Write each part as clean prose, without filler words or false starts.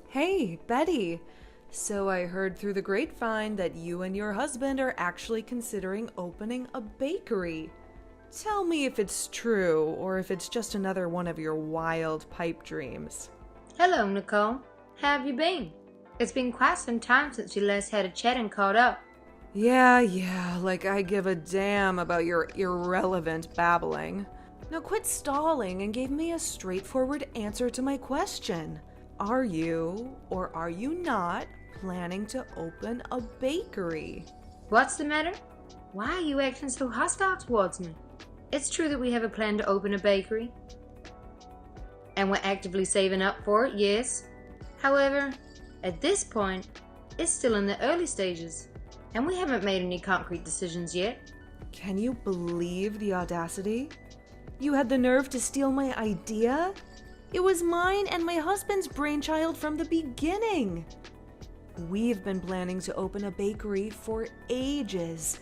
Hey, Betty. So I heard through the grapevine that you and your husband are actually considering opening a bakery. Tell me if it's true or if it's just another one of your wild pipe dreams. Hello, Nicole. How have you been? It's been quite some time since we last had a chat and caught up. Yeah, like I give a damn about your irrelevant babbling. Now quit stalling and give me a straightforward answer to my question. Are you, or are you not, planning to open a bakery? What's the matter? Why are you acting so hostile towards me? It's true that we have a plan to open a bakery, and we're actively saving up for it, yes. However, at this point, it's still in the early stages, and we haven't made any concrete decisions yet. Can you believe the audacity? You had the nerve to steal my idea? It was mine and my husband's brainchild from the beginning. We've been planning to open a bakery for ages,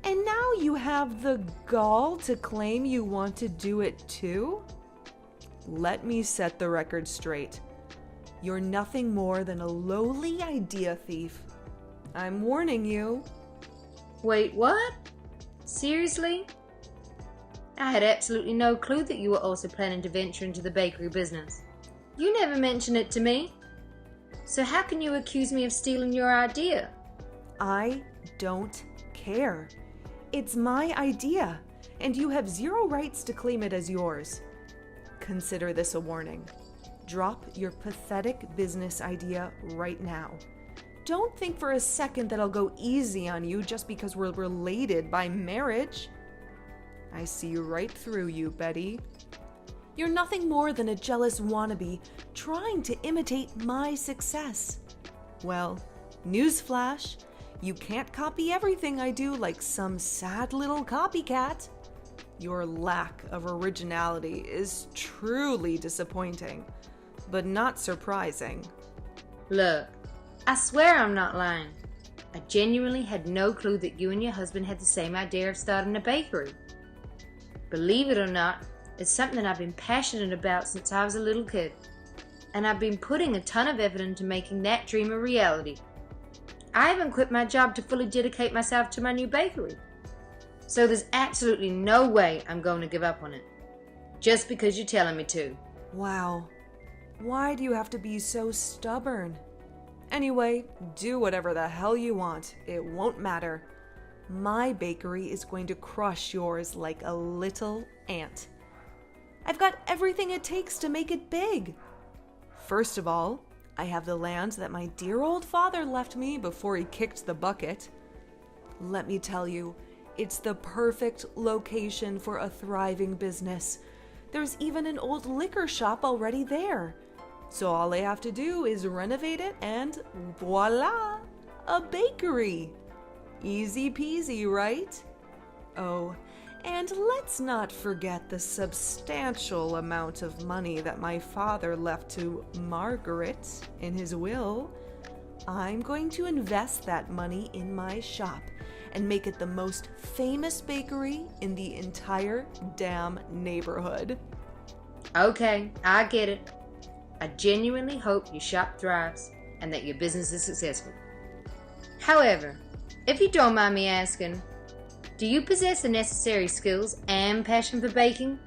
and now you have the gall to claim you want to do it too? Let me set the record straight. You're nothing more than a lowly idea thief. I'm warning you. Wait, what? Seriously? I had absolutely no clue that you were also planning to venture into the bakery business. You never mentioned it to me. So how can you accuse me of stealing your idea? I don't care. It's my idea, and you have zero rights to claim it as yours. Consider this a warning. Drop your pathetic business idea right now. Don't think for a second that I'll go easy on you just because we're related by marriage. I see right through you, Betty. You're nothing more than a jealous wannabe trying to imitate my success. Well, newsflash, you can't copy everything I do like some sad little copycat. Your lack of originality is truly disappointing, but not surprising. Look, I swear I'm not lying. I genuinely had no clue that you and your husband had the same idea of starting a bakery. Believe it or not, it's something I've been passionate about since I was a little kid, and I've been putting a ton of effort into making that dream a reality. I haven't quit my job to fully dedicate myself to my new bakery, so there's absolutely no way I'm going to give up on it, just because you're telling me to. Wow, why do you have to be so stubborn? Anyway, do whatever the hell you want. It won't matter. My bakery is going to crush yours like a little ant. I've got everything it takes to make it big. First of all, I have the land that my dear old father left me before he kicked the bucket. Let me tell you, it's the perfect location for a thriving business. There's even an old liquor shop already there. So all I have to do is renovate it and voila, a bakery. Easy peasy, right? Oh, and let's not forget the substantial amount of money that my father left to Margaret in his will. I'm going to invest that money in my shop and make it the most famous bakery in the entire damn neighborhood. Okay, I get it. I genuinely hope your shop thrives and that your business is successful. However, if you don't mind me asking, do you possess the necessary skills and passion for baking?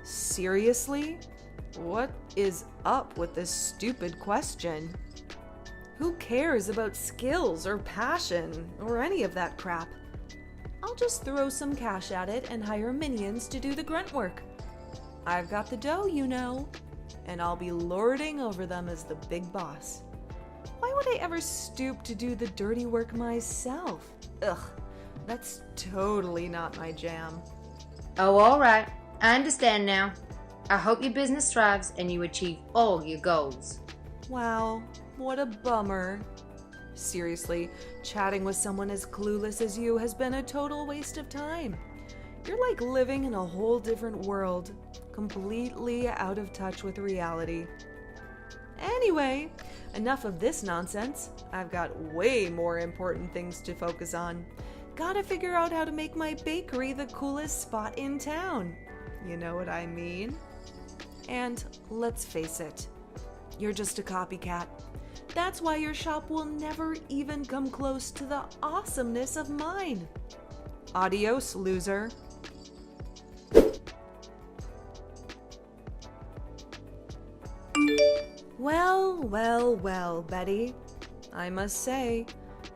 Seriously? What is up with this stupid question? Who cares about skills or passion or any of that crap? I'll just throw some cash at it and hire minions to do the grunt work. I've got the dough, you know, and I'll be lording over them as the big boss. Why would I ever stoop to do the dirty work myself? Ugh, that's totally not my jam. Oh, all right. I understand now. I hope your business thrives and you achieve all your goals. Wow, what a bummer. Seriously, chatting with someone as clueless as you has been a total waste of time. You're like living in a whole different world, completely out of touch with reality. Anyway, enough of this nonsense. I've got way more important things to focus on. Gotta figure out how to make my bakery the coolest spot in town. You know what I mean? And let's face it, You're just a copycat. That's why your shop will never even come close to the awesomeness of mine. Adios, loser. Well, Betty. I must say,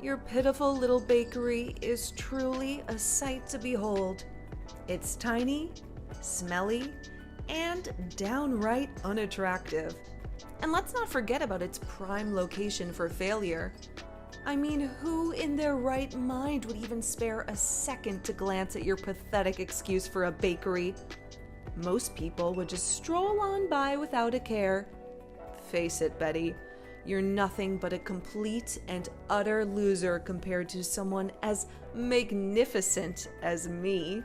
your pitiful little bakery is truly a sight to behold. It's tiny, smelly, and downright unattractive. And let's not forget about its prime location for failure. I mean, who in their right mind would even spare a second to glance at your pathetic excuse for a bakery? Most people would just stroll on by without a care. Face it, Betty, you're nothing but a complete and utter loser compared to someone as magnificent as me.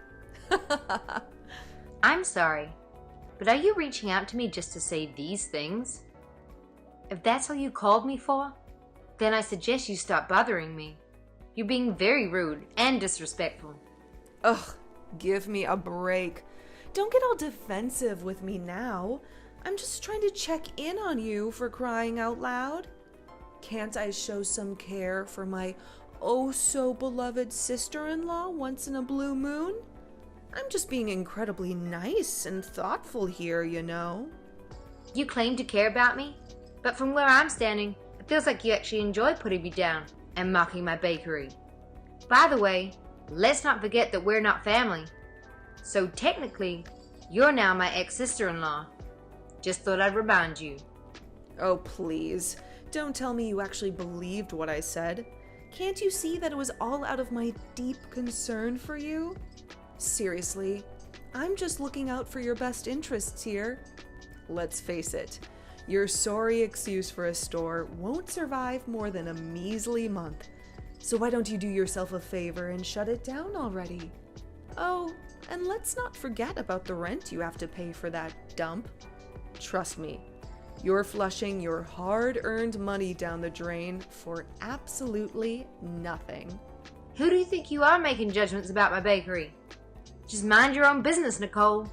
I'm sorry, but are you reaching out to me just to say these things? If that's all you called me for, then I suggest you stop bothering me. You're being very rude and disrespectful. Ugh, give me a break. Don't get all defensive with me now. I'm just trying to check in on you, for crying out loud. Can't I show some care for my oh-so-beloved sister-in-law once in a blue moon? I'm just being incredibly nice and thoughtful here, you know. You claim to care about me, but from where I'm standing, it feels like you actually enjoy putting me down and mocking my bakery. By the way, let's not forget that we're not family. So technically, you're now my ex-sister-in-law. Just thought I'd remind you. Oh, please. Don't tell me you actually believed what I said. Can't you see that it was all out of my deep concern for you? Seriously, I'm just looking out for your best interests here. Let's face it, your sorry excuse for a store won't survive more than a measly month. So why don't you do yourself a favor and shut it down already? Oh, and let's not forget about the rent you have to pay for that dump. Trust me, you're flushing your hard-earned money down the drain for absolutely nothing. Who do you think you are making judgments about my bakery? Just mind your own business, Nicole.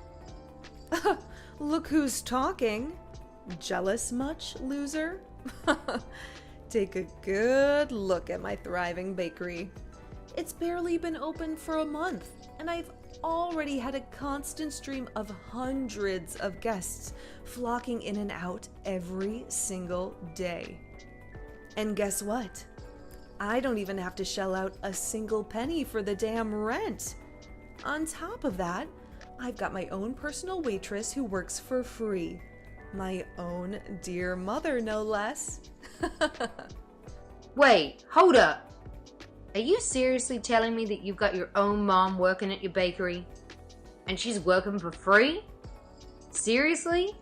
Look who's talking. Jealous much, loser? Take a good look at my thriving bakery. It's barely been open for a month, and I've already had a constant stream of hundreds of guests flocking in and out every single day. And guess what? I don't even have to shell out a single penny for the damn rent. On top of that, I've got my own personal waitress who works for free. My own dear mother, no less. Wait, hold up. Are you seriously telling me that you've got your own mom working at your bakery? And she's working for free? Seriously?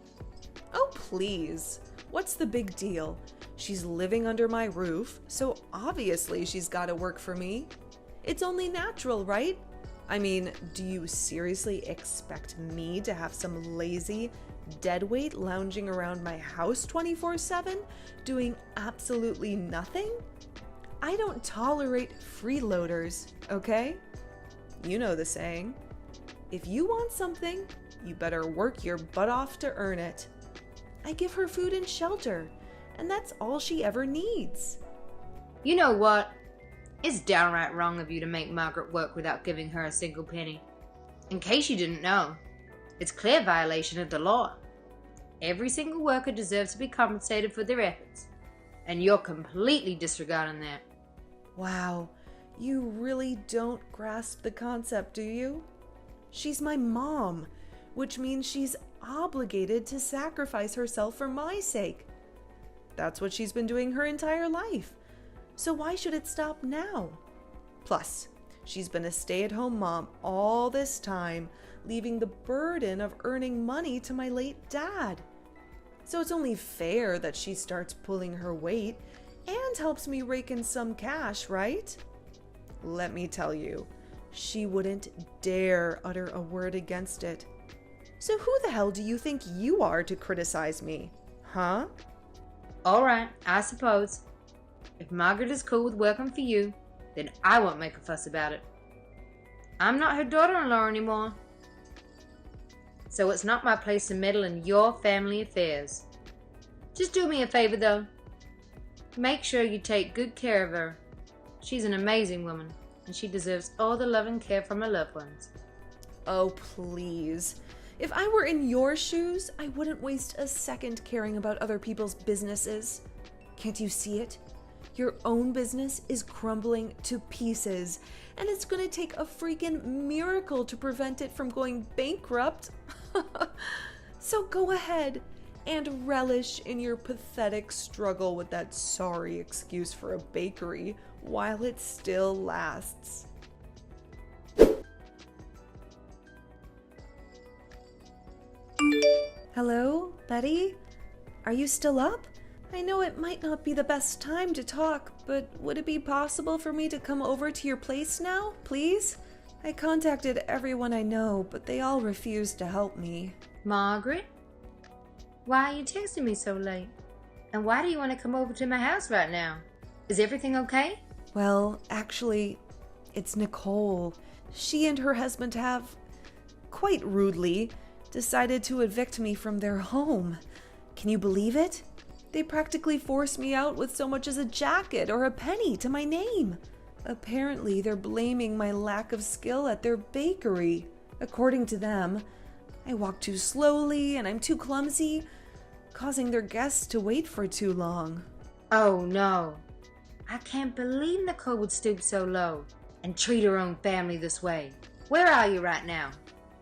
Oh, please. What's the big deal? She's living under my roof, so obviously she's got to work for me. It's only natural, right? I mean, do you seriously expect me to have some lazy deadweight lounging around my house 24/7, doing absolutely nothing? I don't tolerate freeloaders, okay? You know the saying. If you want something, you better work your butt off to earn it. I give her food and shelter, and that's all she ever needs. You know what? It's downright wrong of you to make Margaret work without giving her a single penny. In case you didn't know, it's clear violation of the law. Every single worker deserves to be compensated for their efforts, and you're completely disregarding that. Wow, you really don't grasp the concept, do you? She's my mom, which means she's obligated to sacrifice herself for my sake. That's what she's been doing her entire life. So why should it stop now? Plus, she's been a stay-at-home mom all this time, leaving the burden of earning money to my late dad. So it's only fair that she starts pulling her weight and helps me rake in some cash, right? Let me tell you, she wouldn't dare utter a word against it. So who the hell do you think you are to criticize me, huh? All right, I suppose. If Margaret is cool with working for you, then I won't make a fuss about it. I'm not her daughter-in-law anymore. So it's not my place to meddle in your family affairs. Just do me a favor, though. Make sure you take good care of her. She's an amazing woman, and she deserves all the love and care from her loved ones. Oh, please. If I were in your shoes, I wouldn't waste a second caring about other people's businesses. Can't you see it? Your own business is crumbling to pieces, and it's gonna take a freaking miracle to prevent it from going bankrupt. So go ahead and relish in your pathetic struggle with that sorry excuse for a bakery while it still lasts. Hello, Betty? Are you still up? I know it might not be the best time to talk, but would it be possible for me to come over to your place now, please? I contacted everyone I know, but they all refused to help me. Margaret? Why are you texting me so late? And why do you want to come over to my house right now? Is everything okay? Well, actually, it's Nicole. She and her husband have, quite rudely, decided to evict me from their home. Can you believe it? They practically forced me out with so much as a jacket or a penny to my name. Apparently, they're blaming my lack of skill at their bakery. According to them, I walk too slowly and I'm too clumsy, causing their guests to wait for too long. Oh no. I can't believe Nicole would stoop so low and treat her own family this way. Where are you right now?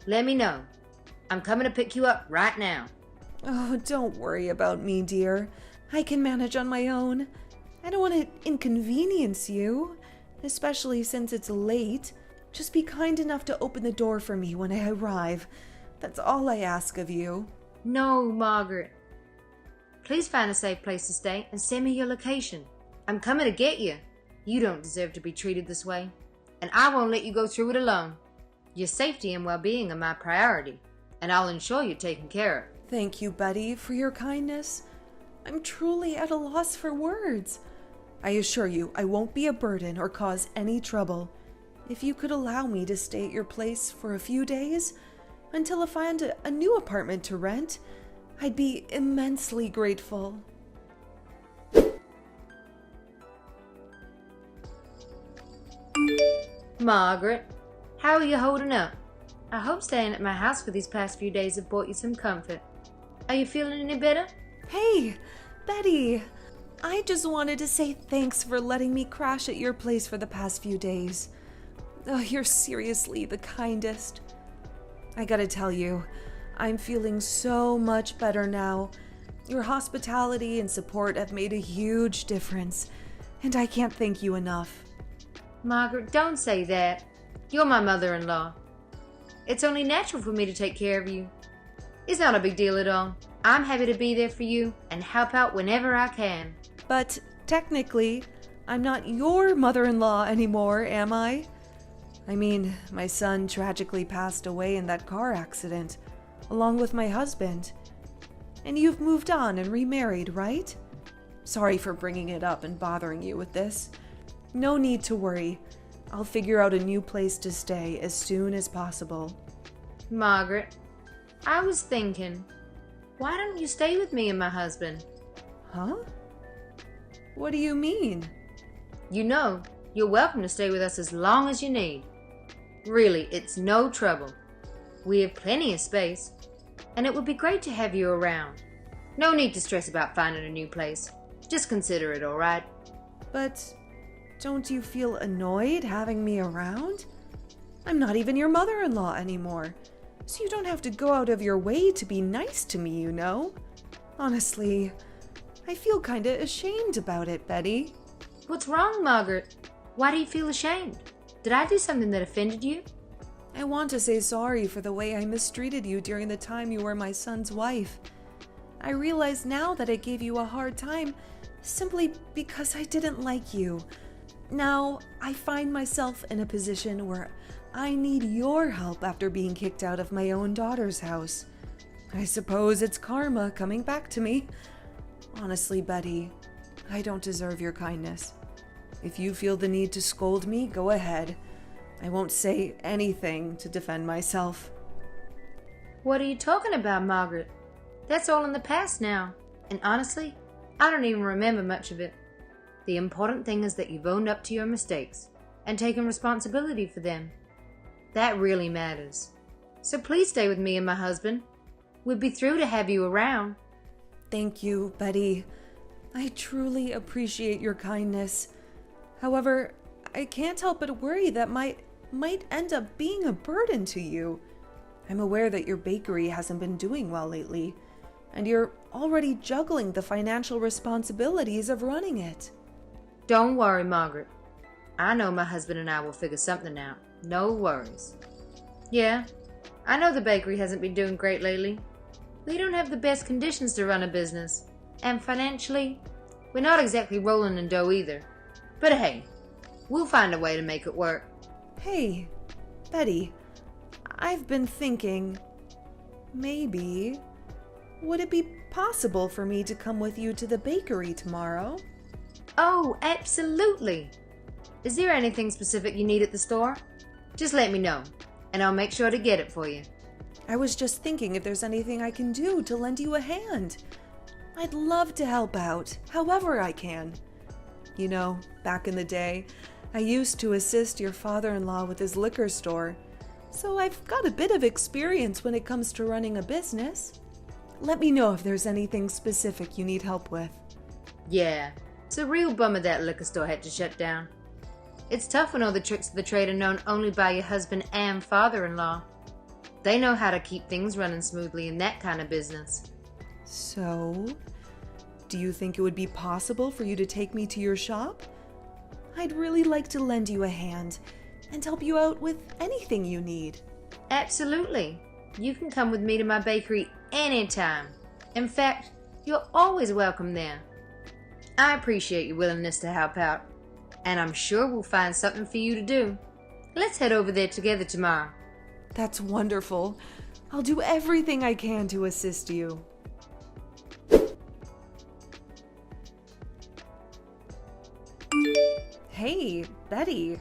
Let me know. I'm coming to pick you up right now. Oh, don't worry about me, dear. I can manage on my own. I don't want to inconvenience you, especially since it's late. Just be kind enough to open the door for me when I arrive. That's all I ask of you. No, Margaret. Please find a safe place to stay and send me your location. I'm coming to get you. You don't deserve to be treated this way, and I won't let you go through it alone. Your safety and well-being are my priority, and I'll ensure you're taken care of. Thank you, Betty, for your kindness. I'm truly at a loss for words. I assure you, I won't be a burden or cause any trouble. If you could allow me to stay at your place for a few days, until I find a new apartment to rent, I'd be immensely grateful. Margaret, how are you holding up? I hope staying at my house for these past few days have brought you some comfort. Are you feeling any better? Hey, Betty. I just wanted to say thanks for letting me crash at your place for the past few days. Oh, you're seriously the kindest. I gotta tell you, I'm feeling so much better now. Your hospitality and support have made a huge difference, and I can't thank you enough. Margaret, don't say that. You're my mother-in-law. It's only natural for me to take care of you. It's not a big deal at all. I'm happy to be there for you and help out whenever I can. But technically, I'm not your mother-in-law anymore, am I? I mean, my son tragically passed away in that car accident, along with my husband. And you've moved on and remarried, right? Sorry for bringing it up and bothering you with this. No need to worry. I'll figure out a new place to stay as soon as possible. Margaret, I was thinking, why don't you stay with me and my husband? Huh? What do you mean? You know, you're welcome to stay with us as long as you need. Really, it's no trouble. We have plenty of space, and it would be great to have you around. No need to stress about finding a new place. Just consider it, all right? But don't you feel annoyed having me around? I'm not even your mother-in-law anymore, so you don't have to go out of your way to be nice to me, you know? Honestly, I feel kinda ashamed about it, Betty. What's wrong, Margaret? Why do you feel ashamed? Did I do something that offended you? I want to say sorry for the way I mistreated you during the time you were my son's wife. I realize now that I gave you a hard time simply because I didn't like you. Now, I find myself in a position where I need your help after being kicked out of my own daughter's house. I suppose it's karma coming back to me. Honestly, Betty, I don't deserve your kindness. If you feel the need to scold me, go ahead. I won't say anything to defend myself. What are you talking about, Margaret? That's all in the past now. And honestly, I don't even remember much of it. The important thing is that you've owned up to your mistakes and taken responsibility for them. That really matters. So please stay with me and my husband. We'd be thrilled to have you around. Thank you, Betty. I truly appreciate your kindness. However, I can't help but worry that might end up being a burden to you. I'm aware that your bakery hasn't been doing well lately, and you're already juggling the financial responsibilities of running it. Don't worry, Margaret. I know my husband and I will figure something out. No worries. Yeah, I know the bakery hasn't been doing great lately. We don't have the best conditions to run a business, and financially, we're not exactly rolling in dough either. But hey, we'll find a way to make it work. Hey, Betty, I've been thinking, maybe, would it be possible for me to come with you to the bakery tomorrow? Oh, absolutely. Is there anything specific you need at the store? Just let me know, and I'll make sure to get it for you. I was just thinking if there's anything I can do to lend you a hand. I'd love to help out, however I can. You know, back in the day, I used to assist your father-in-law with his liquor store, so I've got a bit of experience when it comes to running a business. Let me know if there's anything specific you need help with. Yeah, it's a real bummer that liquor store had to shut down. It's tough when all the tricks of the trade are known only by your husband and father-in-law. They know how to keep things running smoothly in that kind of business. So, do you think it would be possible for you to take me to your shop? I'd really like to lend you a hand and help you out with anything you need. Absolutely. You can come with me to my bakery anytime. In fact, you're always welcome there. I appreciate your willingness to help out, and I'm sure we'll find something for you to do. Let's head over there together tomorrow. That's wonderful. I'll do everything I can to assist you. Hey, Betty,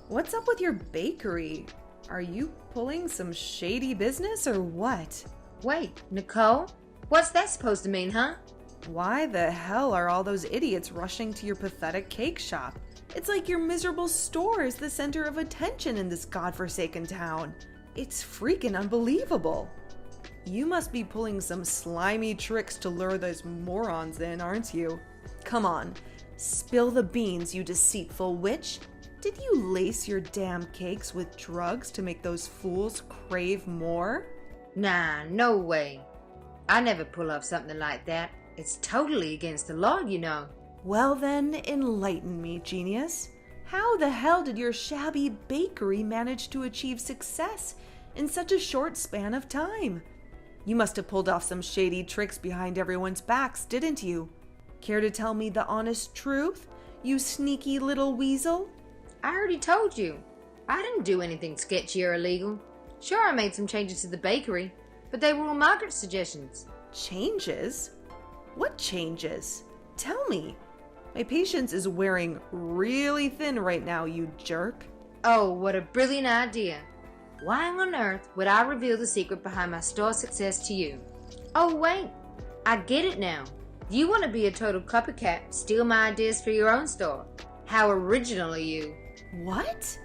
what's up with your bakery? Are you pulling some shady business or what? Wait, Nicole? What's that supposed to mean, huh? Why the hell are all those idiots rushing to your pathetic cake shop? It's like your miserable store is the center of attention in this godforsaken town. It's freaking unbelievable. You must be pulling some slimy tricks to lure those morons in, aren't you? Come on, spill the beans, you deceitful witch. Did you lace your damn cakes with drugs to make those fools crave more? Nah, no way. I never pull off something like that. It's totally against the law, you know. Well then, enlighten me, genius. How the hell did your shabby bakery manage to achieve success in such a short span of time? You must have pulled off some shady tricks behind everyone's backs, didn't you? Care to tell me the honest truth, you sneaky little weasel? I already told you. I didn't do anything sketchy or illegal. Sure, I made some changes to the bakery, but they were all Margaret's suggestions. Changes? What changes? Tell me. My patience is wearing really thin right now, you jerk. Oh, what a brilliant idea. Why on earth would I reveal the secret behind my store's success to you? Oh, wait. I get it now. You want to be a total copycat, steal my ideas for your own store. How original are you? What?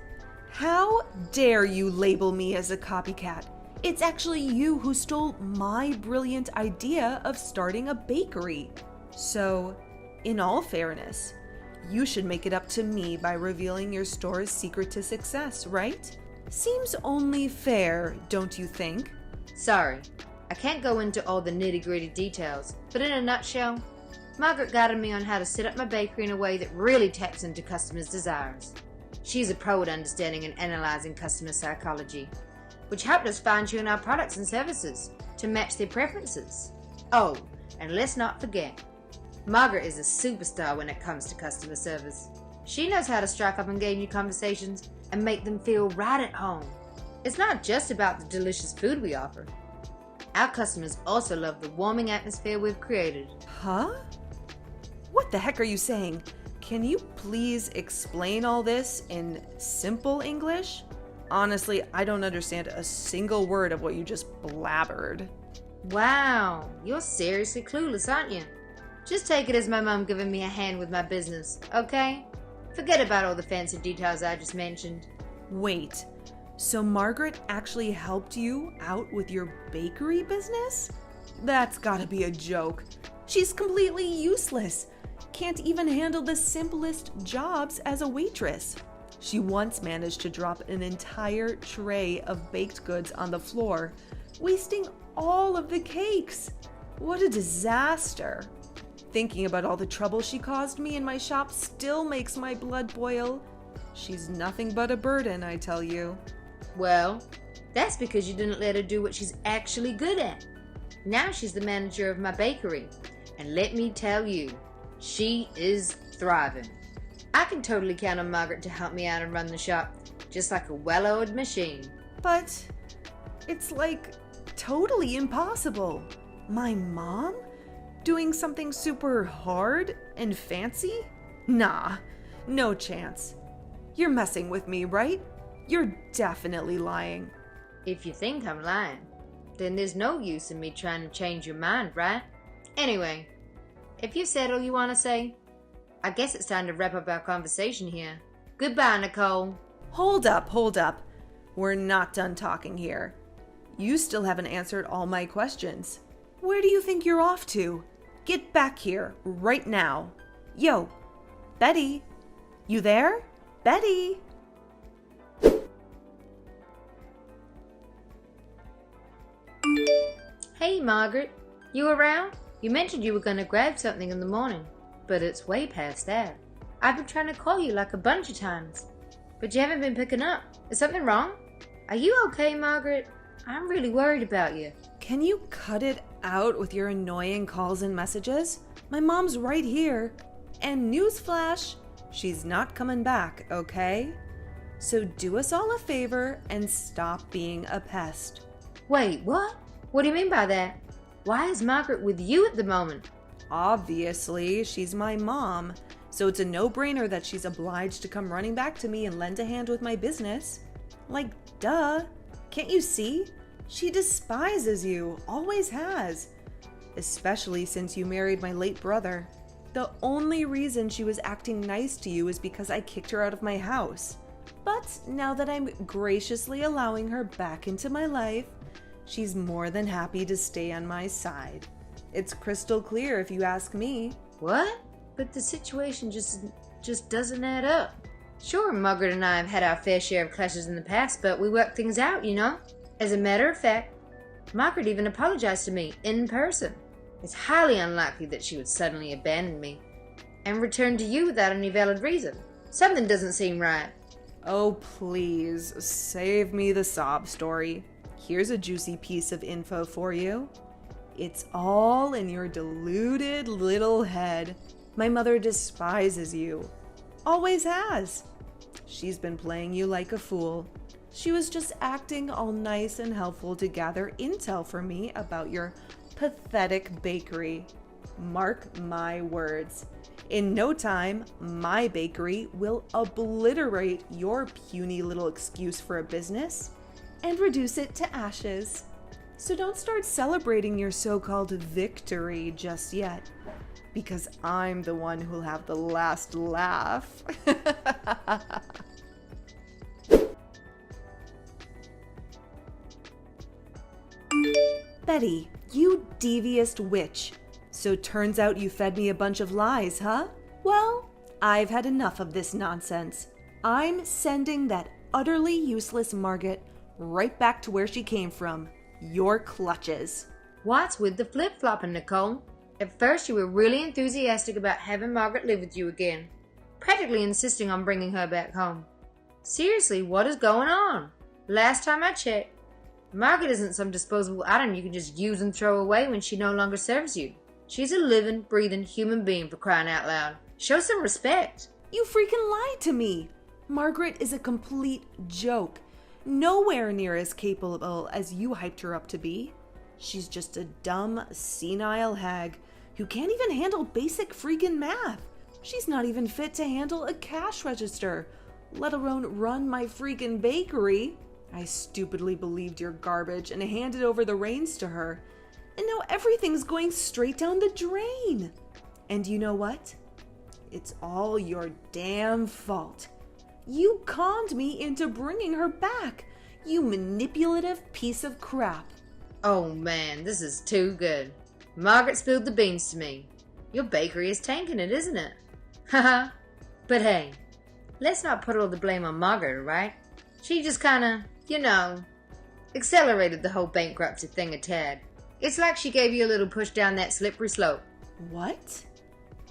How dare you label me as a copycat? It's actually you who stole my brilliant idea of starting a bakery. So, in all fairness, you should make it up to me by revealing your store's secret to success, right? Seems only fair, don't you think? Sorry, I can't go into all the nitty-gritty details, but in a nutshell, Margaret guided me on how to set up my bakery in a way that really taps into customers' desires. She's a pro at understanding and analyzing customer psychology, which helped us fine-tune our products and services to match their preferences. Oh, and let's not forget, Margaret is a superstar when it comes to customer service. She knows how to strike up engaging conversations and make them feel right at home. It's not just about the delicious food we offer. Our customers also love the warming atmosphere we've created. Huh? What the heck are you saying? Can you please explain all this in simple English? Honestly, I don't understand a single word of what you just blabbered. Wow, you're seriously clueless, aren't you? Just take it as my mom giving me a hand with my business, okay? Forget about all the fancy details I just mentioned. Wait, so Margaret actually helped you out with your bakery business? That's gotta be a joke. She's completely useless. Can't even handle the simplest jobs as a waitress. She once managed to drop an entire tray of baked goods on the floor, wasting all of the cakes. What a disaster. Thinking about all the trouble she caused me in my shop still makes my blood boil. She's nothing but a burden, I tell you. Well, that's because you didn't let her do what she's actually good at. Now she's the manager of my bakery. And let me tell you, she is thriving. I can totally count on Margaret to help me out and run the shop, just like a well-oiled machine. But it's like totally impossible. My mom? Doing something super hard and fancy? Nah, no chance. You're messing with me, right? You're definitely lying. If you think I'm lying, then there's no use in me trying to change your mind, right? Anyway, if you said all you want to say, I guess it's time to wrap up our conversation here. Goodbye, Nicole. Hold up. We're not done talking here. You still haven't answered all my questions. Where do you think you're off to? Get back here, right now. Yo, Betty, you there? Betty? Hey, Margaret. You around? You mentioned you were going to grab something in the morning, but it's way past that. I've been trying to call you like a bunch of times, but you haven't been picking up. Is something wrong? Are you okay, Margaret? I'm really worried about you. Can you cut it out with your annoying calls and messages? My mom's right here. And newsflash, she's not coming back, okay? So do us all a favor and stop being a pest. Wait, what? What do you mean by that? Why is Margaret with you at the moment? Obviously, she's my mom, so it's a no-brainer that she's obliged to come running back to me and lend a hand with my business. Like, duh. Can't you see? She despises you, always has. Especially since you married my late brother. The only reason she was acting nice to you is because I kicked her out of my house. But now that I'm graciously allowing her back into my life, she's more than happy to stay on my side. It's crystal clear if you ask me. What? But the situation just doesn't add up. Sure, Margaret and I have had our fair share of clashes in the past, but we work things out, you know? As a matter of fact, Margaret even apologized to me in person. It's highly unlikely that she would suddenly abandon me and return to you without any valid reason. Something doesn't seem right. Oh, please, save me the sob story. Here's a juicy piece of info for you. It's all in your deluded little head. My mother despises you. Always has. She's been playing you like a fool. She was just acting all nice and helpful to gather intel for me about your pathetic bakery. Mark my words. In no time, my bakery will obliterate your puny little excuse for a business and reduce it to ashes. So don't start celebrating your so-called victory just yet, because I'm the one who'll have the last laugh. Betty, you devious witch. So turns out you fed me a bunch of lies, huh? Well, I've had enough of this nonsense. I'm sending that utterly useless Margaret right back to where she came from. Your clutches. What's with the flip-flopping, Nicole? At first you were really enthusiastic about having Margaret live with you again, practically insisting on bringing her back home. Seriously, what is going on? Last time I checked, Margaret isn't some disposable item you can just use and throw away when she no longer serves you. She's a living, breathing human being, for crying out loud. Show some respect. You freaking lied to me. Margaret is a complete joke. Nowhere near as capable as you hyped her up to be. She's just a dumb, senile hag who can't even handle basic freaking math. She's not even fit to handle a cash register, let alone run my freaking bakery. I stupidly believed your garbage and handed over the reins to her. And now everything's going straight down the drain. And you know what? It's all your damn fault. You conned me into bringing her back, you manipulative piece of crap. Oh man, this is too good. Margaret spilled the beans to me. Your bakery is tanking it, isn't it? Haha. But hey, let's not put all the blame on Margaret, right? She just kinda, accelerated the whole bankruptcy thing a tad. It's like she gave you a little push down that slippery slope. What?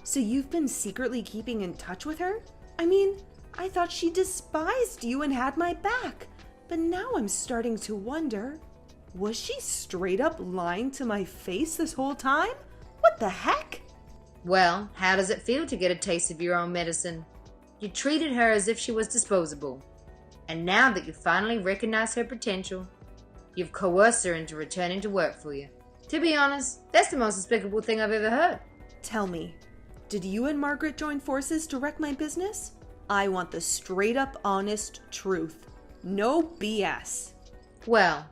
So you've been secretly keeping in touch with her? I mean, I thought she despised you and had my back. But now I'm starting to wonder, was she straight up lying to my face this whole time? What the heck? Well, how does it feel to get a taste of your own medicine? You treated her as if she was disposable. And now that you finally recognize her potential, you've coerced her into returning to work for you. To be honest, that's the most despicable thing I've ever heard. Tell me, did you and Margaret join forces to wreck my business? I want the straight up honest truth. No BS. Well,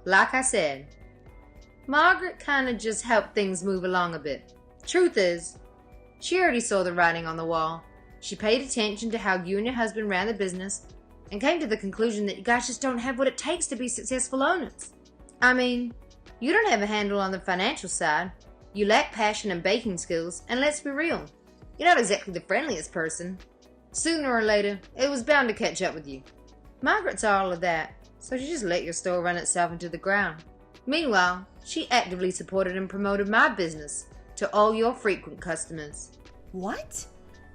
like I said, Margaret kinda just helped things move along a bit. Truth is, she already saw the writing on the wall. She paid attention to how you and your husband ran the business and came to the conclusion that you guys just don't have what it takes to be successful owners. I mean, you don't have a handle on the financial side. You lack passion and baking skills, and let's be real, you're not exactly the friendliest person. Sooner or later, it was bound to catch up with you. Margaret's all of that, so she just let your store run itself into the ground. Meanwhile, she actively supported and promoted my business to all your frequent customers. What?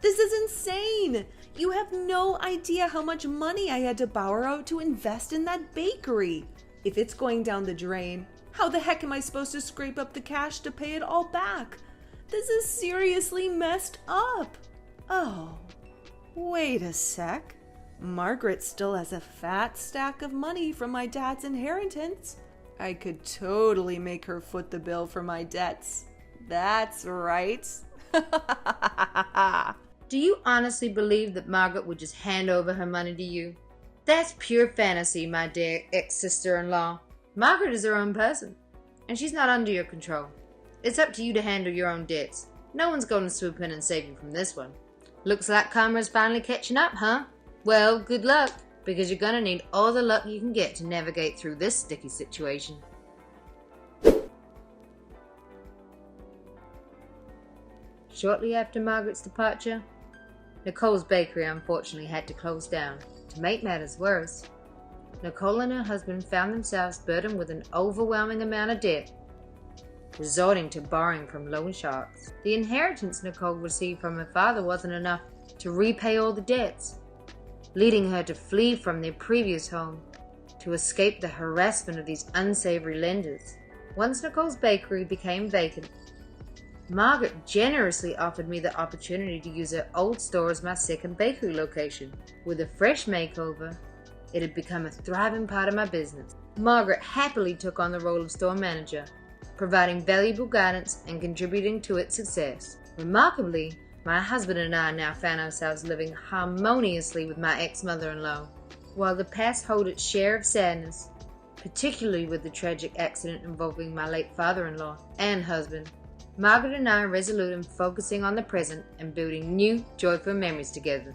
This is insane! You have no idea how much money I had to borrow to invest in that bakery. If it's going down the drain, how the heck am I supposed to scrape up the cash to pay it all back? This is seriously messed up. Oh, wait a sec. Margaret still has a fat stack of money from my dad's inheritance. I could totally make her foot the bill for my debts. That's right. Do you honestly believe that Margaret would just hand over her money to you? That's pure fantasy, my dear ex-sister-in-law. Margaret is her own person, and she's not under your control. It's up to you to handle your own debts. No one's going to swoop in and save you from this one. Looks like karma's finally catching up, huh? Well, good luck, because you're gonna need all the luck you can get to navigate through this sticky situation. Shortly after Margaret's departure, Nicole's bakery unfortunately had to close down. To make matters worse, Nicole and her husband found themselves burdened with an overwhelming amount of debt, resorting to borrowing from loan sharks. The inheritance Nicole received from her father wasn't enough to repay all the debts, leading her to flee from their previous home to escape the harassment of these unsavory lenders. Once Nicole's bakery became vacant, Margaret generously offered me the opportunity to use her old store as my second bakery location. With a fresh makeover, it had become a thriving part of my business. Margaret happily took on the role of store manager, providing valuable guidance and contributing to its success. Remarkably, my husband and I now found ourselves living harmoniously with my ex-mother-in-law. While the past held its share of sadness, particularly with the tragic accident involving my late father-in-law and husband, Margaret and I are resolute in focusing on the present and building new, joyful memories together.